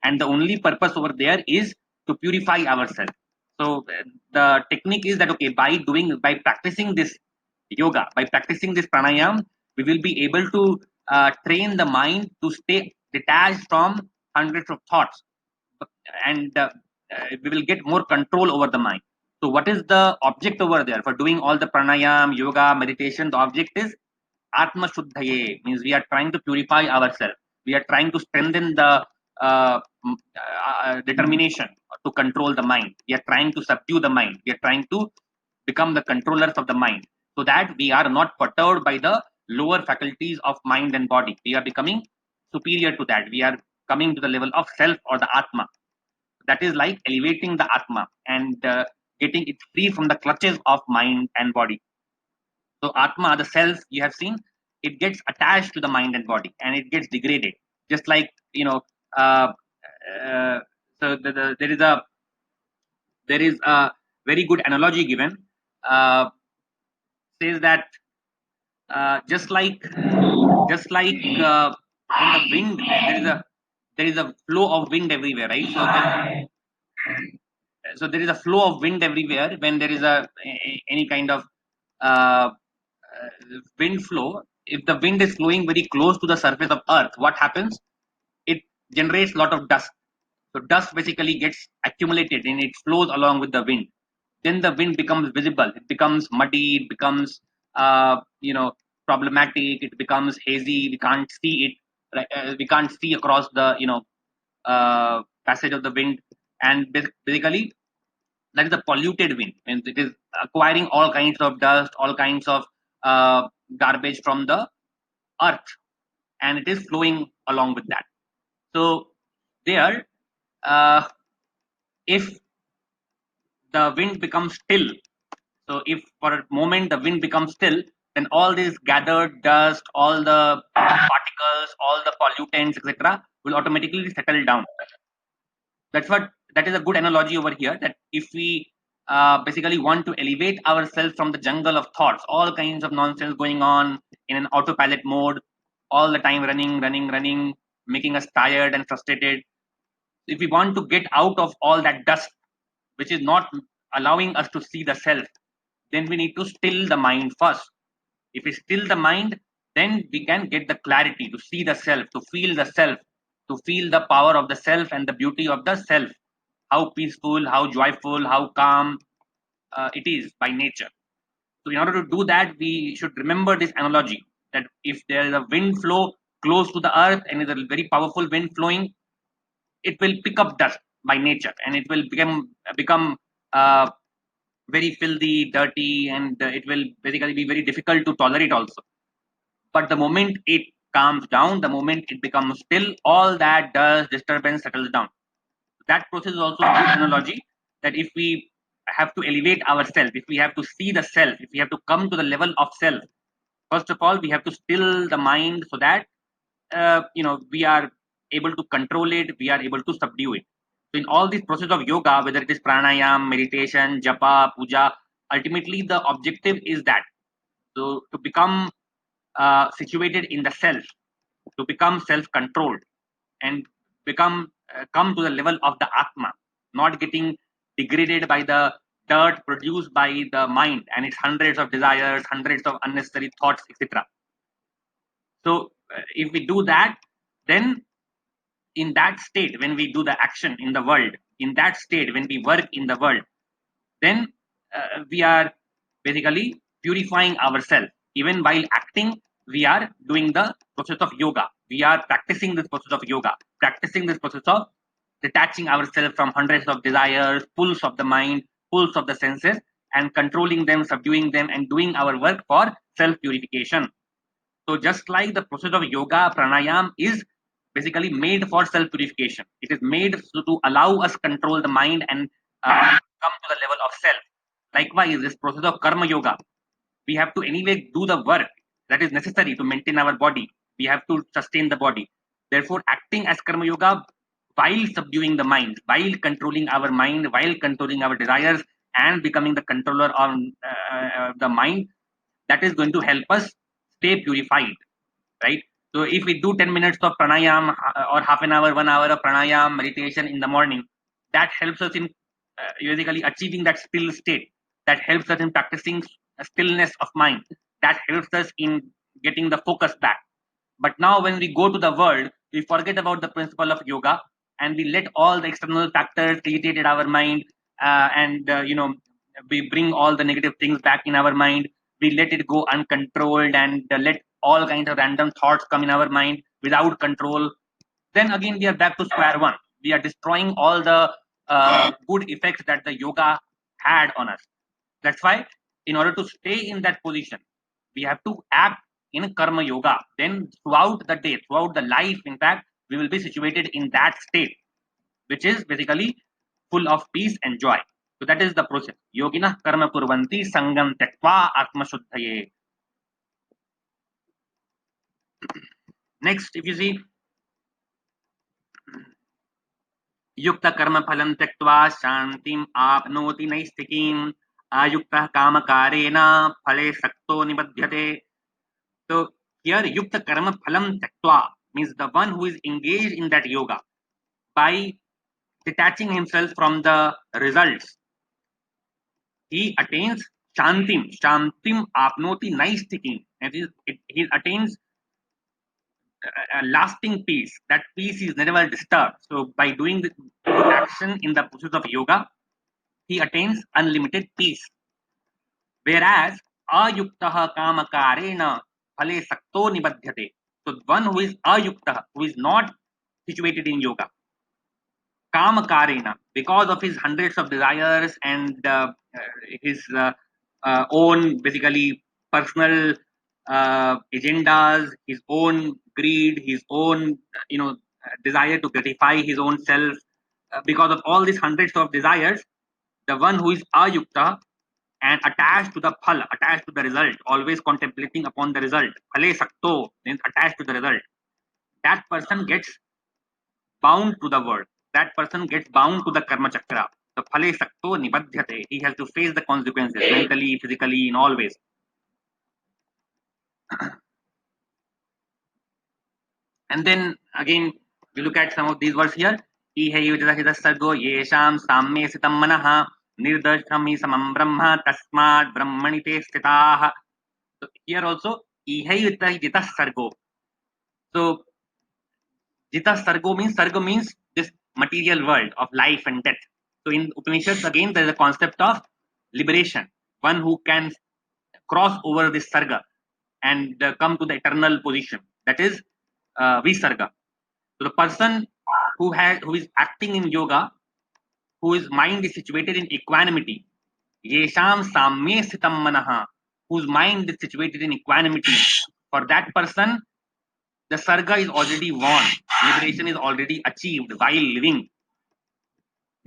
And the only purpose over there is to purify ourselves. So the technique is that, okay, by practicing this yoga, by practicing this pranayam, we will be able to train the mind to stay detached from hundreds of thoughts, and we will get more control over the mind. So what is the object over there for doing all the pranayam, yoga, meditation? The object is Atma Shuddhaye, means we are trying to purify ourselves. We are trying to strengthen the determination to control the mind. We are trying to subdue the mind. We are trying to become the controllers of the mind so that we are not perturbed by the lower faculties of mind and body. We are becoming superior to that. We are coming to the level of self or the Atma. That is like elevating the Atma and getting it free from the clutches of mind and body. So Atma, the self, you have seen, it gets attached to the mind and body, and it gets degraded. Just like uh, uh, so there is a very good analogy given. Uh, Says that just like when the wind, there is a flow of wind everywhere, right? So there is a flow of wind everywhere when there is any kind of uh, wind flow. If the wind is flowing very close to the surface of earth, what happens? It generates a lot of dust. So dust basically gets accumulated and it flows along with the wind. Then the wind becomes visible. It becomes muddy. It becomes problematic. It becomes hazy. We can't see it. We can't see across the passage of the wind, and basically that is a polluted wind, and it is acquiring all kinds of dust, all kinds of uh, garbage from the earth, and it is flowing along with that. So there, uh, if the wind becomes still, so if for a moment the wind becomes still, then all this gathered dust, all the particles, all the pollutants, etc., will automatically settle down. That is a good analogy over here. That if we basically want to elevate ourselves from the jungle of thoughts, all kinds of nonsense going on in an autopilot mode, all the time running, running, running, making us tired and frustrated. If we want to get out of all that dust, which is not allowing us to see the self, then we need to still the mind first. If we still the mind, then we can get the clarity to see the self, to feel the self, to feel the power of the self and the beauty of the self. How peaceful, how joyful, how calm it is by nature. So, in order to do that, we should remember this analogy that if there is a wind flow close to the earth and is a very powerful wind flowing, it will pick up dust by nature and it will become uh, very filthy, dirty, and it will basically be very difficult to tolerate also. But the moment it calms down, the moment it becomes still, all that dust disturbance settles down. That process is also a good analogy that if we have to elevate ourselves, if we have to see the self, if we have to come to the level of self, first of all, we have to still the mind so that we are able to control it, we are able to subdue it. So in all this process of yoga, whether it is pranayam, meditation, japa, puja, ultimately the objective is that to become situated in the self, to become self-controlled, and become come to the level of the atma, not getting degraded by the dirt produced by the mind and its hundreds of desires, hundreds of unnecessary thoughts, etc. So if we do that, then in that state, when we do the action in the world, in that state, when we work in the world, then we are basically purifying ourselves. Even while acting, we are doing the process of yoga. We are practicing this process of yoga, practicing this process of detaching ourselves from hundreds of desires, pulls of the mind, pulls of the senses, and controlling them, subduing them, and doing our work for self purification. So just like the process of yoga, pranayam is basically made for self purification. It is made to allow us control the mind and come to the level of self. Likewise, this process of karma yoga, we have to anyway do the work that is necessary to maintain our body. We have to sustain the body. Therefore, acting as karma yoga while subduing the mind, while controlling our mind, while controlling our desires, and becoming the controller on the mind, that is going to help us stay purified, right? So if we do 10 minutes of pranayam or half an hour, 1 hour of pranayam meditation in the morning, that helps us in basically achieving that still state. That helps us in practicing stillness of mind. That helps us in getting the focus back. But now when we go to the world, we forget about the principle of yoga and we let all the external factors irritate our mind and we bring all the negative things back in our mind. We let it go uncontrolled and let all kinds of random thoughts come in our mind without control. Then again we are back to square one. We are destroying all the good effects that the yoga had on us. That's why, in order to stay in that position, we have to act in karma yoga. Then, throughout the day, throughout the life, in fact, we will be situated in that state, which is basically full of peace and joy. So, that is the process. Yogina karma kurvanti sangam tektva atma shuddhaye. Next, if you see, युक्त कर्म फलं त्यक्त्वा शांतिम आपनोति नैष्ठिकीम् अयुक्तः कामकारेण फले सक्तो निबध्यते. So here yukta karma phalam taktva means the one who is engaged in that yoga by detaching himself from the results, he attains shantim. Shantim apnoti naistikim. He attains a lasting peace. That peace is never disturbed. So by doing the action in the process of yoga, he attains unlimited peace. Whereas ayuktaha kamakarena phale sakto nibadhyate. So one who is ayukta, who is not situated in yoga, kamakarena, because of his hundreds of desires and his own basically personal agendas, his own greed, his own desire to gratify his own self. Because of all these hundreds of desires, the one who is ayukta and attached to the phal, attached to the result, always contemplating upon the result, phale sakto means attached to the result. That person gets bound to the world. That person gets bound to the karma chakra. The phale sakto nibadhyate. He has to face the consequences mentally, physically, in all ways. And then again, we look at some of these words here. sargo yesham samme sitam manaha nirdashami samam brahma tasmad brahmani te sthitaah. So here also, ihayutah sargo. So Jita Sargo means this material world of life and death. So in Upanishads again there is a concept of liberation, one who can cross over this Sarga and come to the eternal position. That is Visarga. So the person who is acting in yoga, whose mind is situated in equanimity, Yesham Samme Sitam Manaha, whose mind is situated in equanimity. For that person, the Sarga is already won. Liberation is already achieved while living.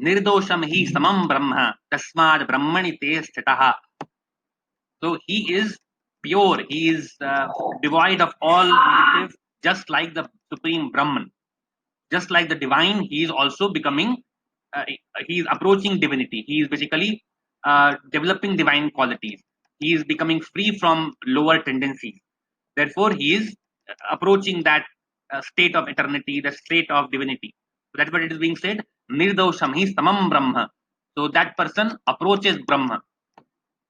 Nirdosham hi samam brahma tasmad brahmani te sthitaha. So he is pure, he is devoid of all negative, just like the supreme Brahman. Just like the divine, he is also becoming, he is approaching divinity. He is basically developing divine qualities. He is becoming free from lower tendencies. Therefore, he is approaching that state of eternity, the state of divinity. So that's what it is being said. Nirdosham hi samam Brahma. So that person approaches Brahma,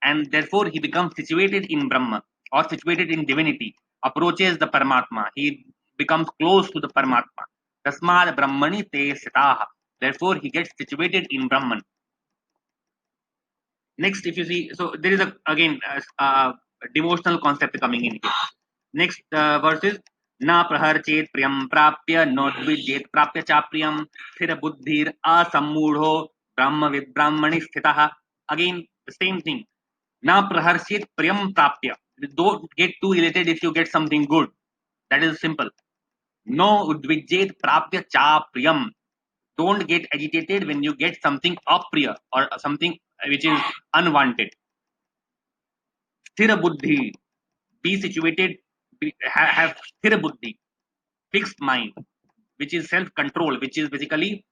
and therefore he becomes situated in Brahma or situated in divinity, approaches the Paramatma. He becomes close to the Paramatma. Tasmad Brahmani te sitaha. Therefore, he gets situated in Brahman. Next, if you see, so there is again devotional concept coming in here. Next verse is na praharchet priyam prapya nodvijet prapya chapriyam sthira buddhir asammudho brahmavid brahmani sthitah. Again, the same thing. Na praharchet priyam prapya. Don't get too elated if you get something good. That is simple. No udvijet prapya chapriyam. Don't get agitated when you get something apriya or something which is unwanted. Sthira buddhi, be situated, have sthira buddhi, fixed mind, which is self-control, which is basically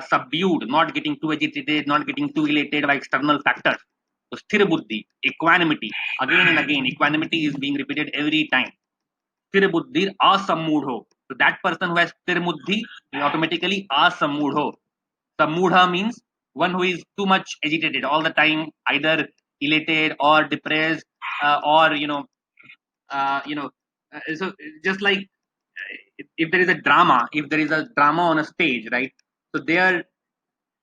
subdued, not getting too agitated, not getting too elated by external factors. So sthira buddhi, equanimity, again and again, equanimity is being repeated every time. Sthira buddhi, asammudho. So that person who has sthira buddhi, he automatically asammudho. Samudha means one who is too much agitated all the time, either elated or depressed, or so just like if there is a drama, if there is a drama on a stage, right? So there,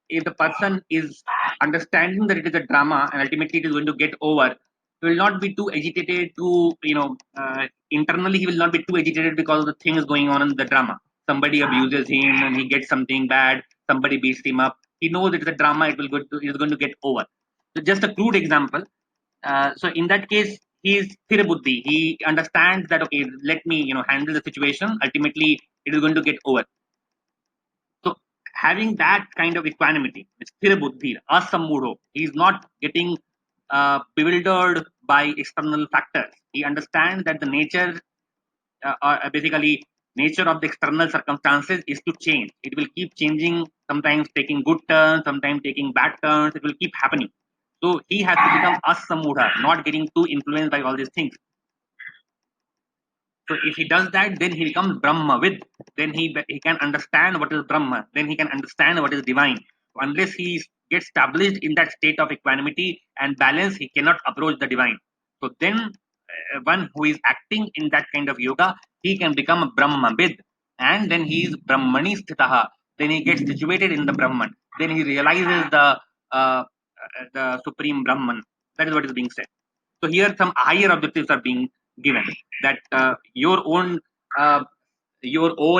if the person is understanding that it is a drama and ultimately it is going to get over, he will not be too agitated. Internally he will not be too agitated because of the things going on in the drama. Somebody abuses him and he gets something bad. Somebody beats him up. He knows it is a drama. It is going to get over. So just a crude example. So in that case, he is Thirabuddhi. He understands that okay, let me handle the situation. Ultimately, it is going to get over. So having that kind of equanimity, Thirabuddhi, asammudho, he is not getting bewildered by external factors. He understands that the nature, basically nature of the external circumstances is to change. It will keep changing, sometimes taking good turns, sometimes taking bad turns. It will keep happening. So he has to become asamudha, not getting too influenced by all these things. So if he does that, then he becomes Brahmavid. Then he can understand what is Brahma. Then he can understand what is divine. Unless he gets established in that state of equanimity and balance, he cannot approach the divine. So then, one who is acting in that kind of yoga, he can become a Brahmavid, and then he is Brahmani sthitaha. Then he gets situated in the Brahman. Then he realizes the supreme Brahman. That is what is being said. So here some higher objectives are being given, that your own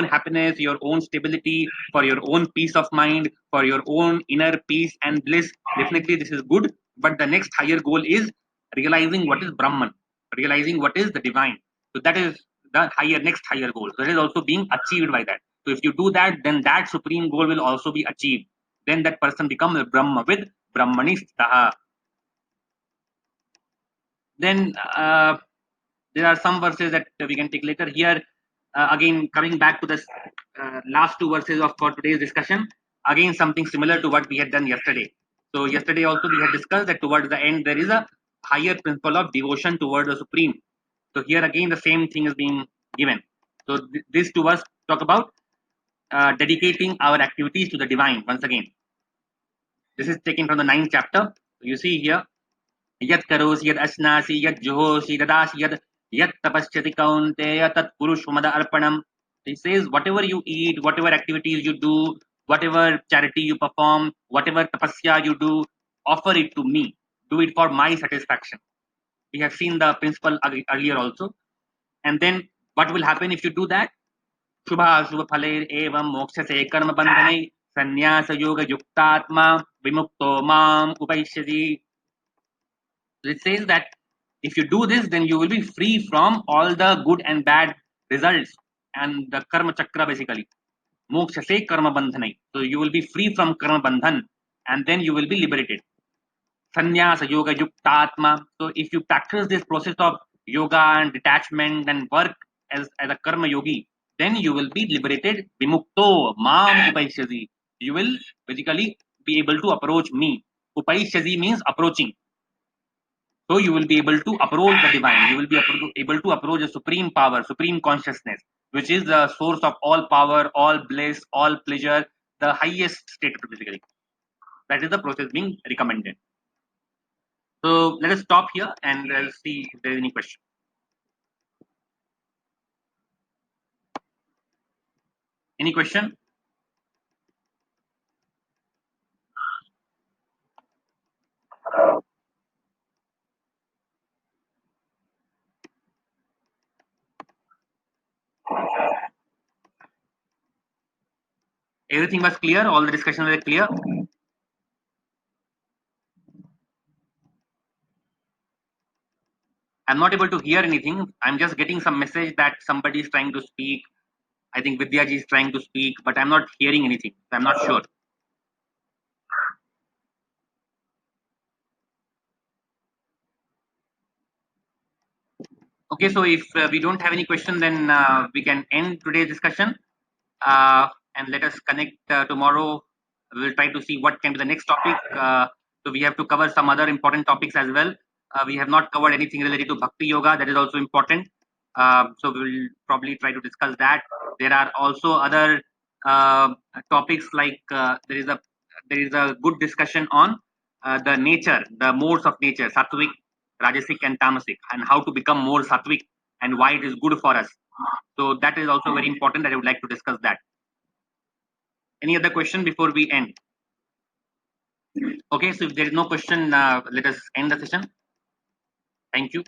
happiness, your own stability, for your own peace of mind, for your own inner peace and bliss. Definitely, this is good. But the next higher goal is realizing what is Brahman, realizing what is the divine. So that is the next higher goal. So that is also being achieved by that. So if you do that, then that supreme goal will also be achieved. Then that person becomes a Brahma with Brahmanistaha. Then there are some verses that we can take later. Here, again, coming back to the last two verses of for today's discussion, again, something similar to what we had done yesterday. So, yesterday also we had discussed that towards the end, there is a higher principle of devotion toward the Supreme. So, here again, the same thing is being given. So, these two verses talk about dedicating our activities to the divine once again. This is taken from the ninth chapter. You see here, यत् करोसि यद् अश्नासि यद् जुहोसि ददासि यत् तपस्यति कौन्तेय तत् कुरुष्व मद अर्पणम. He says, whatever you eat, whatever activities you do, whatever charity you perform, whatever tapasya you do, offer it to me. Do it for my satisfaction. We have seen the principle earlier also. And then what will happen if you do that? शुभ फले एवं मोक्ष से कर्म बंधने संन्यास योग युक्तात्मा विमुक्तो माम उपैष्यति. So it says that if you do this, then you will be free from all the good and bad results and the karma chakra basically. Moksha se karma bandhanai. So you will be free from karma bandhan and then you will be liberated. Sannyasa yoga yuktatma. So if you practice this process of yoga and detachment and work as a karma yogi, then you will be liberated. Vimukto mam upaishyasi. You will basically be able to approach me. Upaishyasi means approaching. So you will be able to approach the divine. You will be able to approach the supreme power, supreme consciousness, which is the source of all power, all bliss, all pleasure, the highest state basically. That is the process being recommended. So let us stop here and let's see if there is any question. Any question? Everything was clear. All the discussions were clear. I'm not able to hear anything. I'm just getting some message that somebody is trying to speak. I think Vidyaji is trying to speak, but I'm not hearing anything. I'm not sure. Okay, so if we don't have any question, then we can end today's discussion and let us connect tomorrow. We'll try to see what can be the next topic. So we have to cover some other important topics as well. We have not covered anything related to Bhakti Yoga. That is also important. So we'll probably try to discuss that. There are also other topics like there is a good discussion on the nature, the modes of nature, sattvic, rajasic, and tamasic, and how to become more sattvic and why it is good for us. So that is also very important. That I would like to discuss that. Any other question before we end? Okay, so if there is no question, let us end the session. Thank you.